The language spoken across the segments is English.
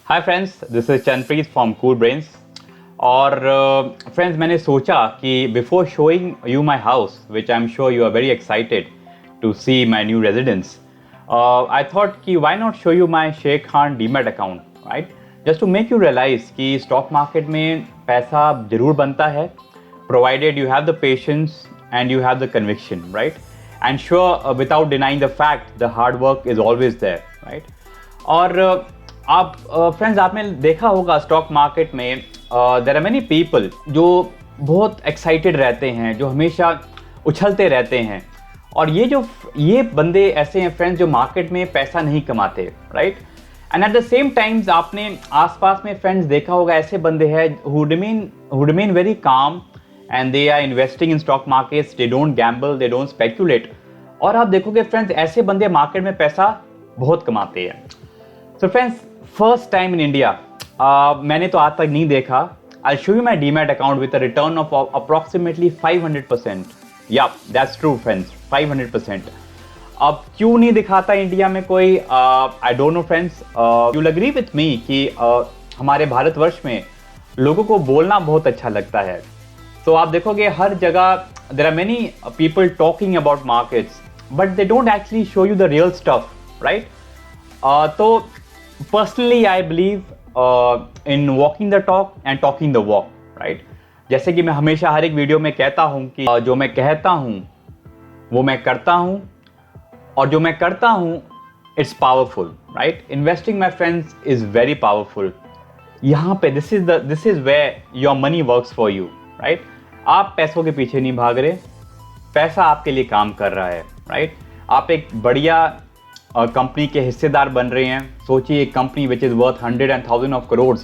Hi friends, this is Chandpreet from Cool Brains. और friends मैंने सोचा कि before showing you my house which I am sure you are very excited to see my new residence, I thought कि why not show you my Sharekhan demat account, right? Just to make you realise कि stock market में पैसा जरूर बनता है, provided you have the patience and you have the conviction, right? And sure, without denying the fact, the hard work is always there, right? और आप friends आपने देखा होगा स्टॉक मार्केट में देयर आर मेनी पीपल जो बहुत excited रहते हैं, जो हमेशा उछलते रहते हैं, और ये बंदे ऐसे हैं फ्रेंड्स जो मार्केट में पैसा नहीं कमाते, right? And at the same times आपने आसपास में फ्रेंड्स देखा होगा ऐसे बंदे हैं who remain very calm and they are investing in stock markets, they don't gamble, they don't speculate। और आप देखोगे फ्रेंड्स ऐसे बंदे मार्केट में पैसा बहुत कमाते हैं। So friends, first time in India, मैंने तो आज तक नहीं देखा, आई show you my demat account with a return of approximately 500%। या दैट्स ट्रू फ्रेंड्स, 500%। अब क्यों नहीं दिखाता इंडिया में कोई? I don't know friends, you will agree with me कि हमारे भारतवर्ष में लोगों को बोलना बहुत अच्छा लगता है। तो आप देखोगे हर जगह there are many people talking about markets but they don't actually show you the real stuff, right? तो personally I believe in walking the talk and talking the walk, right? जैसे कि मैं हमेशा हर एक वीडियो में कहता हूँ कि जो मैं कहता हूँ वो मैं करता हूँ, और जो मैं करता हूँ it's powerful, right? Investing my friends is very powerful. यहाँ पे this is where your money works for you, right? आप पैसों के पीछे नहीं भाग रहे, पैसा आपके लिए काम कर रहा है, राइट? आप एक बढ़िया कंपनी के हिस्सेदार बन रहे हैं। सोचिए एक company which is worth 100 and 1000 of crores,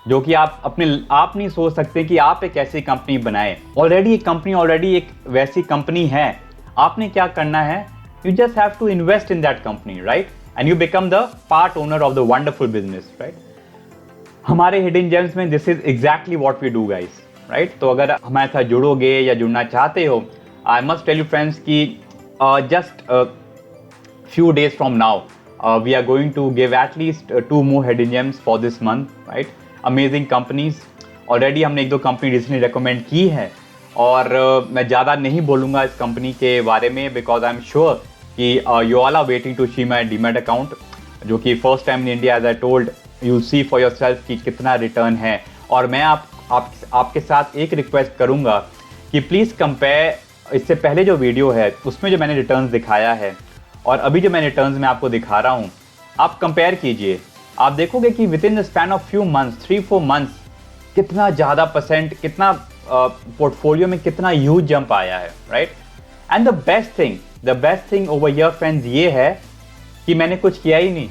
जो कि आप नहीं सोच सकते कि आप एक ऐसी कंपनी बनाए। ऑलरेडी एक वैसी कंपनी है। आपने क्या करना है? You just have to invest in that company, right? And you become the part owner of the wonderful business, right? हमारे हिडन जेम्स में this is exactly what we do guys, right? तो अगर हमारे साथ जुड़ोगे या जुड़ना चाहते हो, I must tell you friends कि just few days from now we are going to give at least 2 more hidden gems for this month, right? Amazing companies, already हमने एक दो कंपनी रिसेंटली रेकमेंड की है, और मैं ज़्यादा नहीं बोलूँगा इस कंपनी के बारे में बिकॉज आई एम श्योर कि you all are waiting to see my demat account, जो कि first time in India, as I told, you see for yourself कि कितना रिटर्न है। और मैं आपके साथ एक रिक्वेस्ट करूँगा कि प्लीज़ कंपेयर, इससे पहले जो वीडियो है उसमें जो मैंने रिटर्न्स दिखाया है और अभी जो मैं रिटर्न्स में आपको दिखा रहा हूँ, आप कंपेयर कीजिए। आप देखोगे कि with in the span of few months, 3-4 months, कितना ज़्यादा परसेंट, कितना पोर्टफोलियो में कितना ह्यूज जंप आया है, right? And the best thing over here friends ये है कि मैंने कुछ किया ही नहीं,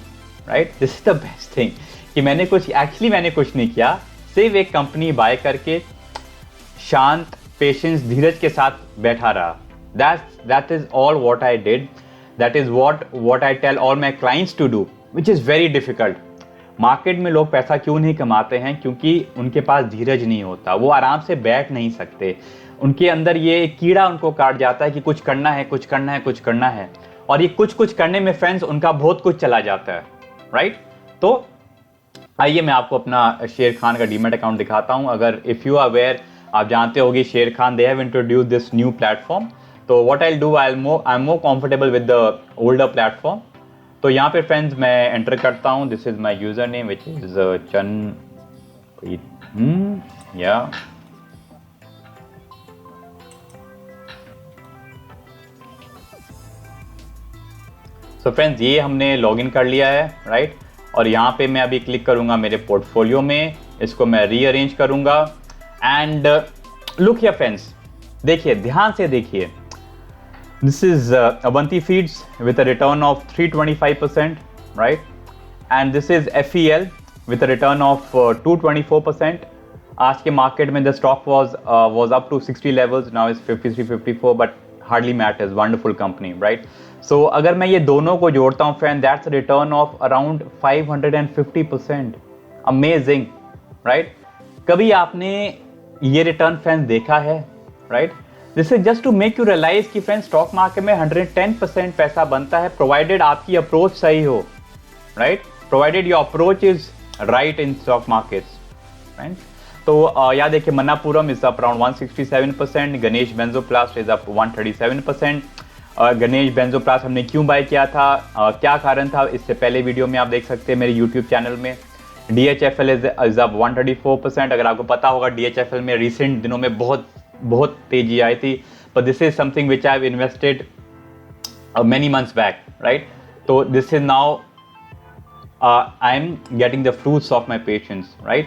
right? This is the best thing कि मैंने कुछ नहीं किया, सिर्फ एक कंपनी बाय करके शांत, पेशेंस, धीरज के साथ बैठा रहा। That is all what I did. That is what I tell all my clients to do, which is very difficult. Market में लोग पैसा क्यों नहीं कमाते हैं? क्योंकि उनके पास धीरज नहीं होता, वो आराम से बैठ नहीं सकते। उनके अंदर ये कीड़ा उनको काट जाता है कि कुछ करना है, और ये कुछ करने में फ्रेंड्स उनका बहुत कुछ चला जाता है, राइट? तो आइए मैं आपको अपना शेर खान का डीमैट अकाउंट दिखाता हूँ। अगर इफ़ यू आर अवेयर, आप जानते होंगे Sharekhan, they have introduce this new platform. तो what I do, I am more comfortable with the older platform. तो यहाँ पे फ्रेंड्स मैं एंटर करता हूँ, this is my username which is Chandpreet, yeah so friends ये हमने लॉगिन कर लिया है, राइट? और यहाँ पे मैं अभी क्लिक करूँगा मेरे पोर्टफोलियो में, इसको मैं रीअरेंज करूँगा। एंड लुक हियर फ्रेंड्स, देखिए, ध्यान से देखिए, this is Avanti Feeds with a return of 325%, right? And this is FEL with a return of 224%. आज के मार्केट में the stock was up to 60 levels, now is 53, 54, but hardly matters, wonderful company, right? So अगर मैं ये दोनों को जोड़ता हूँ friend, that's a return of around 550%. Amazing, right? कभी आपने ये रिटर्न फ्रेंड्स देखा है, right? This is just to make you realise कि फ्रेंड्स स्टॉक मार्केट में 110% पैसा बनता है, प्रोवाइडेड आपकी अप्रोच सही हो, right? Provided your approach is right in stock markets, right? तो यहाँ देखिए Manappuram is up around 167%, Ganesh Benzoplast is up 137%. Ganesh Benzoplast हमने क्यों बाय किया था, क्या कारण था, इससे पहले वीडियो में आप देख सकते हैं मेरे यूट्यूब चैनल में. DHFL is up 134%. अगर आपको पता होगा DHFL में रिसेंट दिनों में बहुत बहुत तेजी आई थी, but this is something which I've invested many months back, right? So this is now I'm getting the fruits of my patience, right?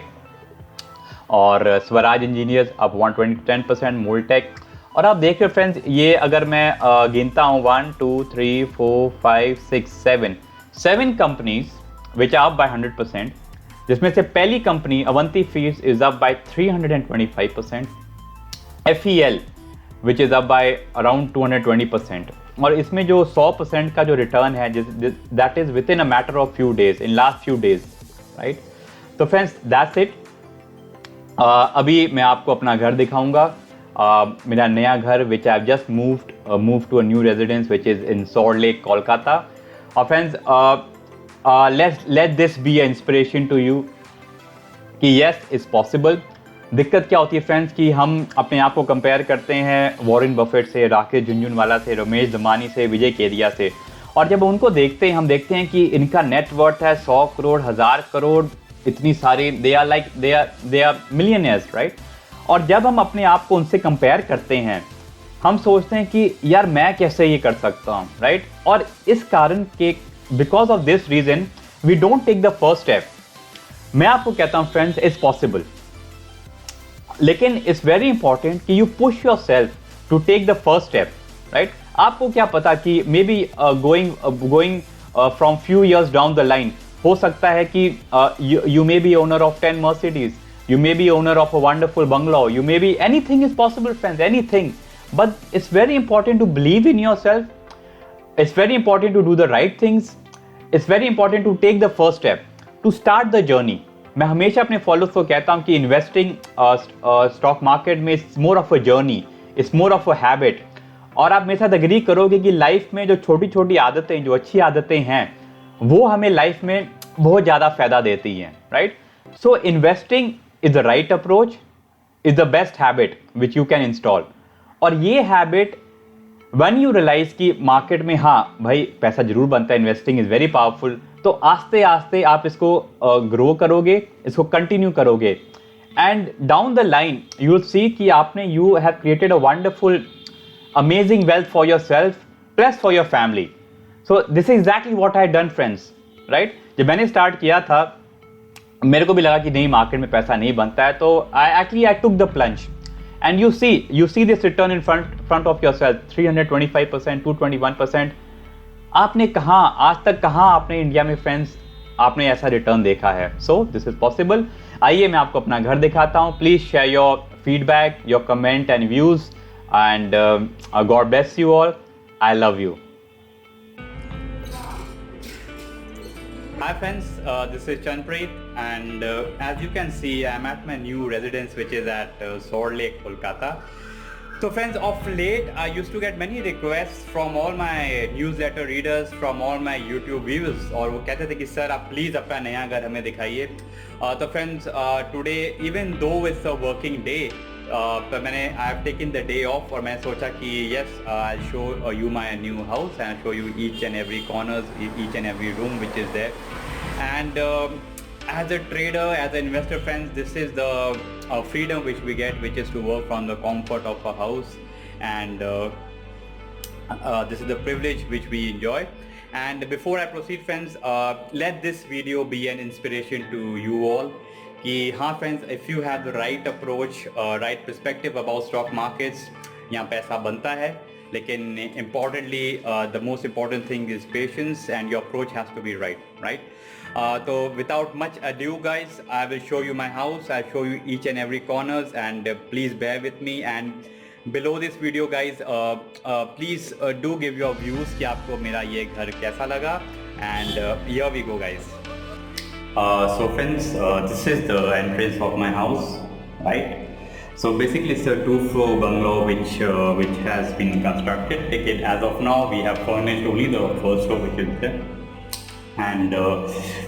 और स्वराज इंजीनियर्स अब 110%, मोल्टेक. और आप देख रहे हो फ्रेंड्स, ये अगर मैं गिनता हूँ 1 2 3 4 5 6 7 companies which are up by 100%, जिसमें से पहली company Avanti Feeds is up by 325%, FEL which is up by around 220%. और इसमें जो 100% का जो रिटर्न है that is within a matter of few days, in last few days, right? तो फ्रेंड्स दैट्स इट. अभी मैं आपको अपना घर दिखाऊंगा, मेरा नया घर which I have just move to a new residence which is in Salt Lake Kolkata. और friends let this be a inspiration to you कि यस इट्स पॉसिबल. दिक्कत क्या होती है फ्रेंड्स कि हम अपने आप को कंपेयर करते हैं वॉरेन बफेट से, राकेश झुनझुनवाला से, रमेश धमानी से, विजय केदिया से. और जब उनको देखते हैं हम देखते हैं कि इनका नेटवर्थ है 100 करोड़, 1000 करोड़, इतनी सारी, दे आर मिलियनियर्स, राइट? और जब हम अपने आप को उनसे कंपेयर करते हैं हम सोचते हैं कि यार मैं कैसे ये कर सकता हूँ, राइट? और इस कारण के because of this reason we don't take the first step. मैं आपको कहता हूँ फ्रेंड्स इट्स पॉसिबल, लेकिन इट्स वेरी इंपॉर्टेंट कि you push yourself to take the first step, right? आपको क्या पता कि maybe going from few years down the line हो सकता है कि you may be owner of 10 Mercedes, you may be owner of a wonderful bungalow, you may be, anything is possible friends, anything. But it's very important to believe in yourself, it's very important to do the right things, it's very important to take the first step to start the journey. मैं हमेशा अपने followers को कहता हूँ कि investing stock market में it's more of a journey, it's more of a habit. और आप मेरे साथ एग्री करोगे कि लाइफ में जो छोटी छोटी आदतें, जो अच्छी आदतें हैं, वो हमें लाइफ में बहुत ज़्यादा फायदा देती हैं, right? So investing is the right approach, is the best habit which you can install. और ये हैबिट व्हेन यू रियलाइज कि मार्केट में हाँ भाई पैसा जरूर बनता है, इन्वेस्टिंग इज वेरी पावरफुल, तो आस्ते आस्ते आप इसको ग्रो करोगे, इसको कंटिन्यू करोगे, and down the line you will see कि आपने you have created a wonderful amazing wealth for your self plus for your family. So this is exactly what I done friends, right? जब मैंने start किया था मेरे को भी लगा कि नहीं मार्केट में पैसा नहीं बनता है, तो I took the plunge and you see this return in front of yourself, 325%, 221%. आपने कहाँ आज तक कहाँ आपने इंडिया में फ्रेंड्स आपने ऐसा रिटर्न देखा है? So this is possible. आइए मैं आपको अपना घर दिखाता हूँ. Please share your feedback, your comment and views, and God bless you all. I love you. Hi friends, this is Chanpreet, and as you can see I'm at my new residence which is at Salt Lake, Kolkata. So friends, of late I used to get many requests from all my newsletter readers, from all my YouTube viewers, और वो कहते थे कि sir आप please अपना नया घर हमें दिखाइए. तो friends today even though it's a working day, पर मैंने I have taken the day off और मैंने सोचा कि yes I show you my new house and show you each and every corners, each and every room which is there. And as a trader, as an investor friends, this is the freedom which we get, which is to work from the comfort of a house, and this is the privilege which we enjoy. And before I proceed friends, let this video be an inspiration to you all कि हाँ friends, if you have the right approach, right perspective about stock markets, यहाँ पैसा बनता है, लेकिन importantly the most important thing is patience and your approach has to be right? So without much ado guys, I will show you my house, I'll show you each and every corners, and please bear with me. And below this video guys, please do give your views कि आपको मेरा ये घर कैसा लगा. And here we go guys. So friends, this is the entrance of my house, right? So basically it's a 2-floor bungalow which has been constructed. Again, as of now we have furnished only the first floor which is there, and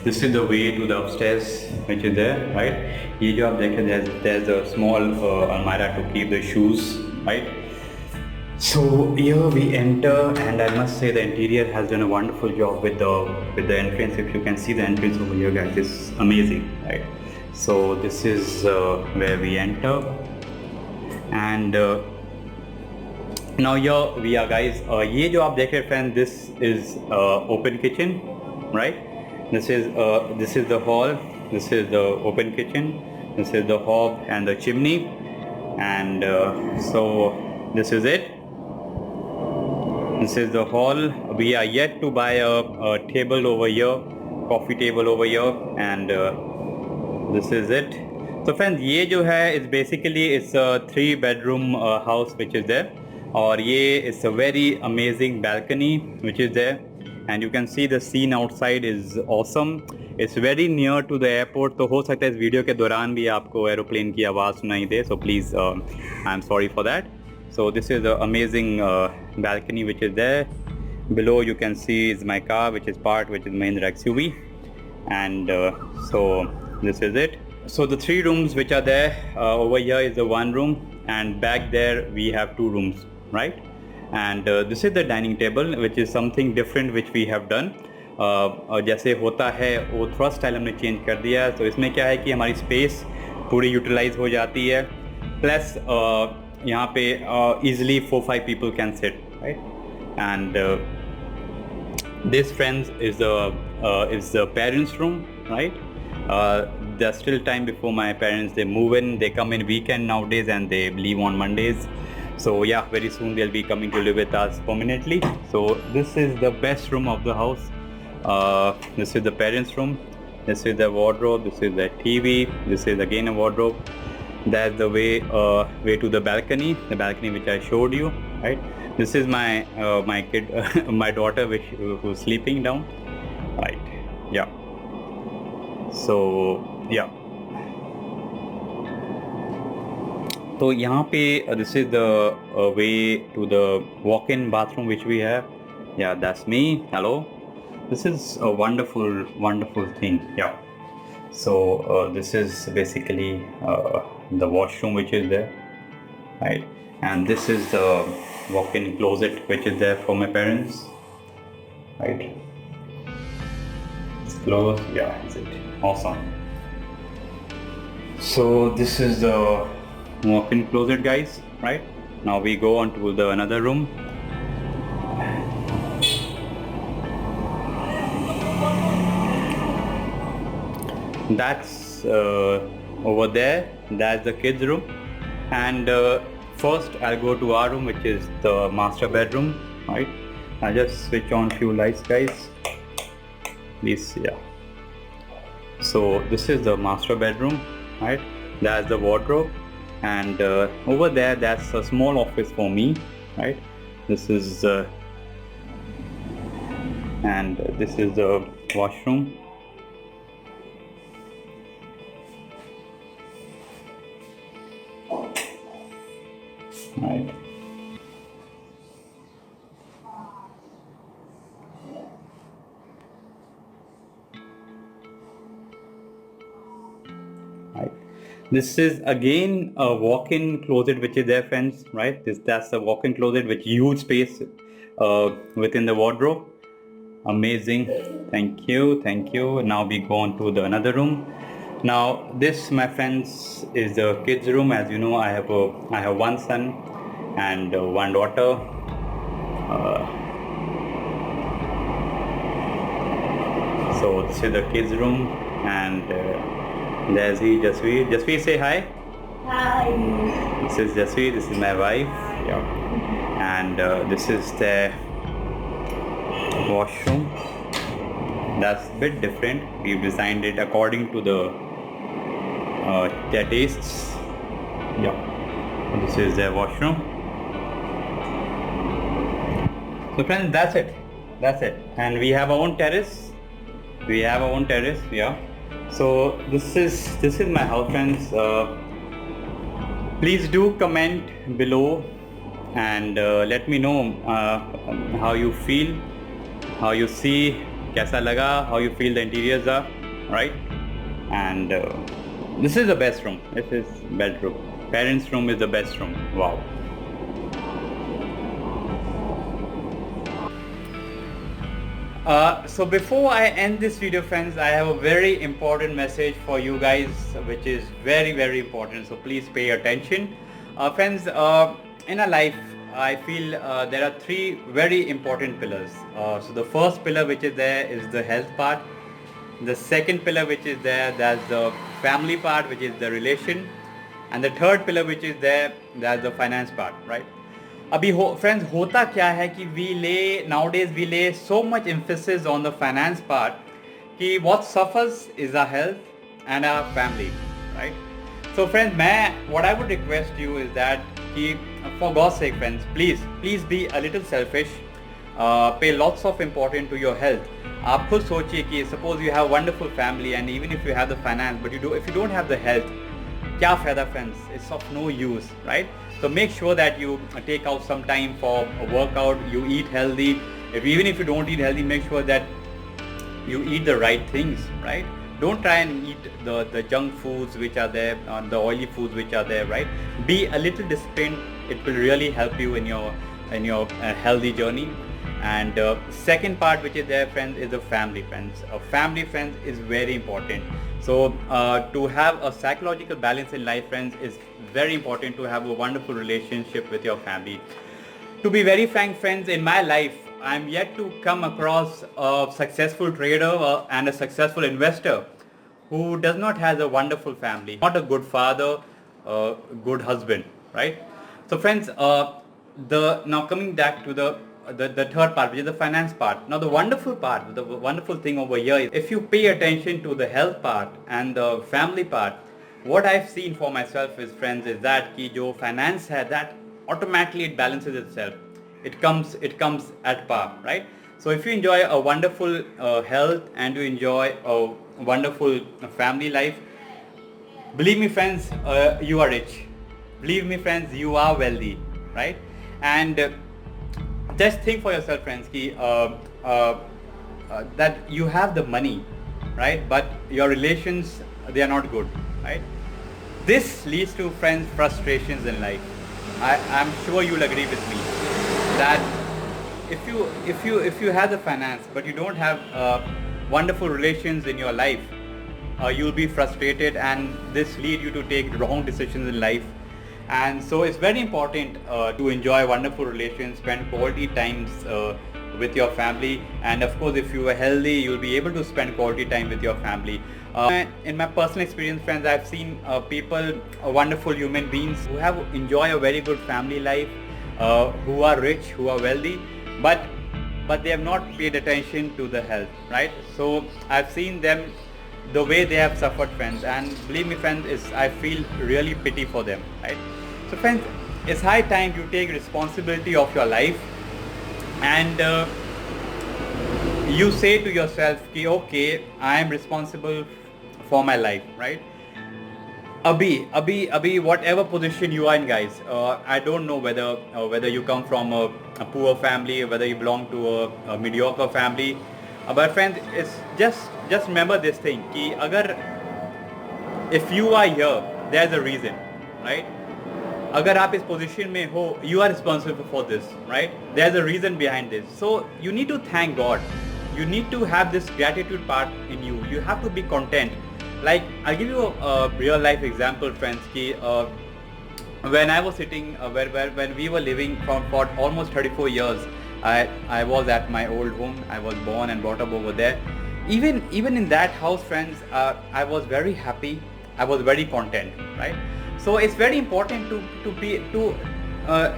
this is the way to the upstairs which is there, right? ये जो आप देखें, there's a small almirah to keep the shoes, right? So here we enter, and I must say the interior has done a wonderful job with the entrance. If you can see the entrance over here, guys, it's amazing, right? So this is where we enter, and now here we are, guys. ये जो आप देख रहे हैं friend, this is open kitchen, right? This is the hall. This is the open kitchen. This is the hob and the chimney, and so this is it. This is the hall. We are yet to buy a table over here, coffee table over here, and this is it. So friends, ये जो है is basically it's a 3-bedroom house which is there, और ये is a very amazing balcony which is there, and you can see the scene outside is awesome. It's very near to the airport, तो हो सकता है इस video के दौरान भी आपको एरोप्लेन की आवाज़ सुनाई दे, so please I am sorry for that. So this is the amazing balcony which is there. Below you can see is my car which is Mahindra XUV, and so this is it. So the 3 rooms which are there, over here is the 1 room, and back there we have 2 rooms, right? And this is the dining table which is something different which we have done. जैसे होता है वो थोड़ा style हमने change कर दिया है. तो इसमें क्या है कि हमारी स्पेस पूरी यूटिलाइज हो जाती है, प्लस यहाँ पे easily 4-5 people can sit, right? And this, friends, is the parents' room, right? There's still time before my parents they move in. They come in weekend nowadays and they leave on Mondays. So yeah, very soon they'll be coming to live with us permanently. So this is the best room of the house. This is the parents' room. This is the wardrobe. This is the TV. This is again a wardrobe. That's the way to the balcony which I showed you, right? This is my kid, my daughter, who's sleeping down, right? Yeah. So yeah. So यहाँ पे this is the way to the walk-in bathroom which we have. Yeah, that's me. Hello. This is a wonderful thing. Yeah. So this is basically the washroom which is there, right? And this is the walk-in closet which is there for my parents, right? It's closed. Yeah, is it awesome? So this is the walk-in closet, guys, right? Now we go on to the another room. That's over there. That's the kids' room, and first I'll go to our room, which is the master bedroom, right? I'll just switch on few lights, guys, please. Yeah. So this is the master bedroom, right? That's the wardrobe, and over there that's a small office for me, right? This is and this is the washroom. Right. Right. This is again a walk-in closet which is there, friends, right? That's a walk-in closet with huge space within the wardrobe. Amazing. Thank you. Now we go on to the another room. Now this, my friends, is the kids' room. As you know, I have 1 son and 1 daughter. So this is the kids' room, and there's Jasveer. Jasveer, say hi. Hi. This is Jasveer. This is my wife. Yeah. And this is the washroom. That's a bit different. We've designed it according to their tastes. Yeah. This is their washroom. So friends, that's it. And we have our own terrace. Yeah. So this is my house, friends. Please do comment below and let me know how you feel, how you see कैसा लगा, how you feel the interiors are, right? And this is the best room. This is bedroom. Parents' room is the best room. Wow. So before I end this video, friends, I have a very important message for you guys, which is very important. So please pay attention. Friends, in our life, I feel there are three very important pillars. So the first pillar which is there is the health part. The second pillar which is there, that's the family part, which is the relation. And the third pillar which is there, that's the finance part, right? अभी friends होता क्या है कि nowadays we lay so much emphasis on the finance part कि what suffers is our health and our family, right? So friends, what I would request you is that कि for God's sake, friends, please be a little selfish, pay lots of importance to your health. आप खुद सोचिए कि suppose you have a wonderful family and even if you have the finance, but if you don't have the health, क्या फ़ायदा friends? It's of no use, right? So make sure that you take out some time for a workout, you eat healthy. Even if you don't eat healthy, make sure that you eat the right things, right? Don't try and eat the junk foods which are there, the oily foods which are there, right? Be a little disciplined. It will really help you in your healthy journey. And second part which is there, friends, is the family, friends. Family, friends, is very important. So to have a psychological balance in life, friends, is very important to have a wonderful relationship with your family. To be very frank, friends, in my life, I'm yet to come across a successful trader and a successful investor who does not have a wonderful family, not a good father, a good husband, right? So friends, now coming back to the third part, which is the finance part. Now the wonderful part, the wonderful thing over here is if you pay attention to the health part and the family part, what I've seen for myself is, friends, is that ki jo finance hai, that automatically it balances itself. It comes at par, right? So if you enjoy a wonderful health and you enjoy a wonderful family life, believe me, friends, you are rich. Believe me, friends, you are wealthy, right? And just think for yourself, friends, that you have the money, right? But your relations, they are not good, right? This leads to, friends, frustrations in life. I'm sure you'll agree with me that if you have the finance but you don't have wonderful relations in your life, you'll be frustrated, and this lead you to take wrong decisions in life. And so it's very important to enjoy wonderful relations, spend quality times with your family, and of course if you are healthy, you'll be able to spend quality time with your family. In my personal experience, friends, I've seen people, wonderful human beings who have enjoy a very good family life, who are rich, who are wealthy, but they have not paid attention to the health, right? So I've seen them, the way they have suffered, friends, and believe me, friends, I feel really pity for them, right? So friends, it's high time you take responsibility of your life and you say to yourself, okay, I am responsible for my life, right? Abhi, whatever position you are in, guys, I don't know whether you come from a poor family, whether you belong to a mediocre family, but friends, it's just remember this thing, if you are here, there's a reason, right? अगर आप इस position में हो, you are responsible for this, right? There's a reason behind this. So you need to thank God. You need to have this gratitude part in you. You have to be content. Like, I'll give you a real life example, friends. When I was sitting, when we were living for almost 34 years, I was at my old home. I was born and brought up over there. Even in that house, friends, I was very happy. I was very content, right? So it's very important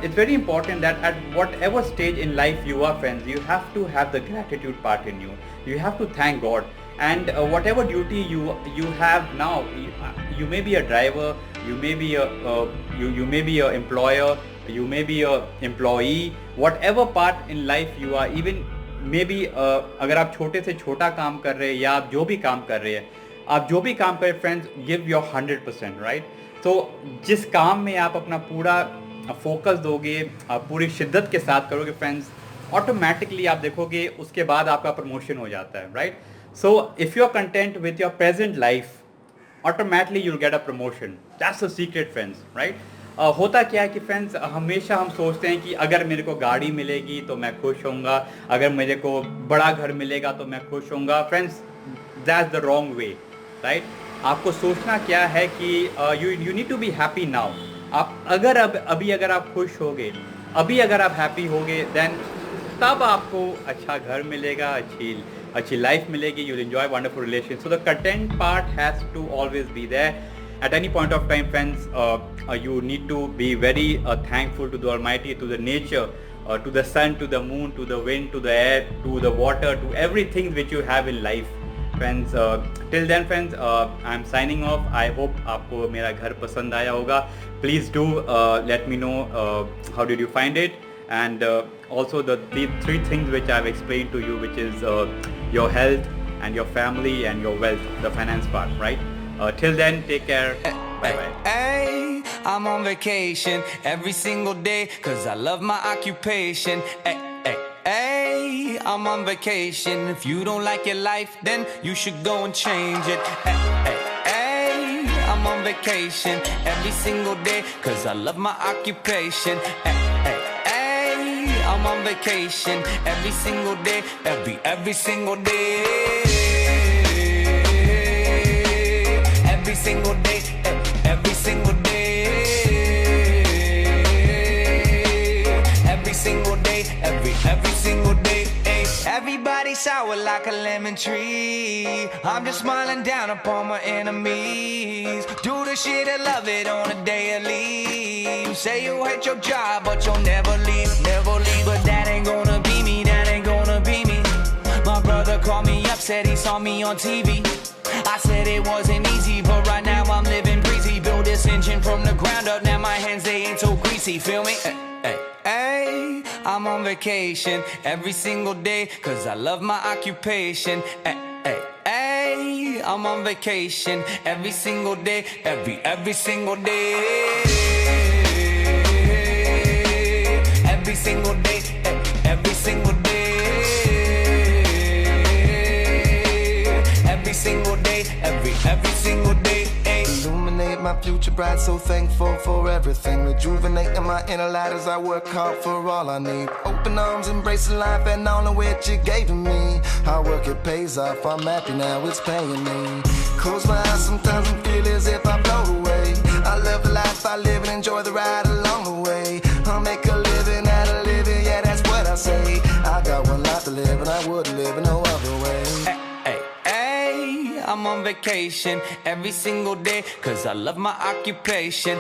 it's very important that at whatever stage in life you are, friends, you have to have the gratitude part in you. You have to thank God, and whatever duty you have now, you may be a driver, you may be a employer, you may be a employee, whatever part in life you are, even maybe अगर आप छोटे से छोटा काम कर रहे हैं या आप जो भी काम कर रहे हैं, आप जो भी काम करें, फ्रेंड्स, गिव योर 100%, राइट? तो जिस काम में आप अपना पूरा फोकस दोगे, आप पूरी शिद्दत के साथ करोगे, फ्रेंड्स, ऑटोमेटिकली आप देखोगे उसके बाद आपका प्रमोशन हो जाता है, right? So if you are content with your present life, automatically you'll get a promotion. That's a secret friends, right? होता क्या है कि फ्रेंड्स, हमेशा हम सोचते हैं कि अगर मेरे को गाड़ी मिलेगी तो मैं खुश होऊंगा, अगर मेरे को बड़ा घर मिलेगा तो मैं खुश होऊंगा। Friends, that's the wrong way, right? आपको सोचना क्या है कि you need to be happy now. आप अगर अभी अगर आप खुश होगे, अभी अगर आप हैप्पी होगे, देन तब आपको अच्छा घर मिलेगा, अच्छी लाइफ मिलेगी, you'll enjoy wonderful relations. So the content part has to always be there. At any point of time, friends, you need to be very thankful to the Almighty, to the nature, to the sun, to the moon, to the wind, to the air, to the water, to everything which you have in life. Friends, till then friends, I'm signing off. I hope आपको मेरा घर पसंद आया होगा. Please do let me know how did you find it, and also the three things which I've explained to you, which is your health and your family and your wealth, the finance part, right? Till then, take care. Bye bye. Hey, I'm on vacation every single day cause I love my occupation. Hey, I'm on vacation. If you don't like your life, then you should go and change it. Hey, I'm on vacation every single day cause I love my occupation. I'm on vacation every single day, every single day, every single day, every single day, every single day, every single day. Everybody sour like a lemon tree. I'm just smiling down upon my enemies. Do the shit I love it on a daily. You say you hate your job, but you'll never leave, never leave. But that ain't gonna be me, that ain't gonna be me. My brother called me up, said he saw me on TV. I said it wasn't easy, but right now I'm living breezy. Build this engine from the ground up, now my hands, they ain't so greasy, feel me? Hey, I'm on vacation every single day cause I love my occupation. Hey, I'm on vacation every single day, every single day, every single day, every single day, every single day, every single day. Illuminate my future bright, so thankful for everything. Rejuvenating my inner light as I work hard for all I need. Open arms, embracing life and all of which you gave to me. Hard work, it pays off, I'm happy now, it's paying me. Close my eyes sometimes and feel as if I float away. I love the life I live and enjoy the ride along the way. I'll make a living out of living, yeah, that's what I say. I got one life to live and I wouldn't live in no other way. I'm on vacation every single day cause I love my occupation.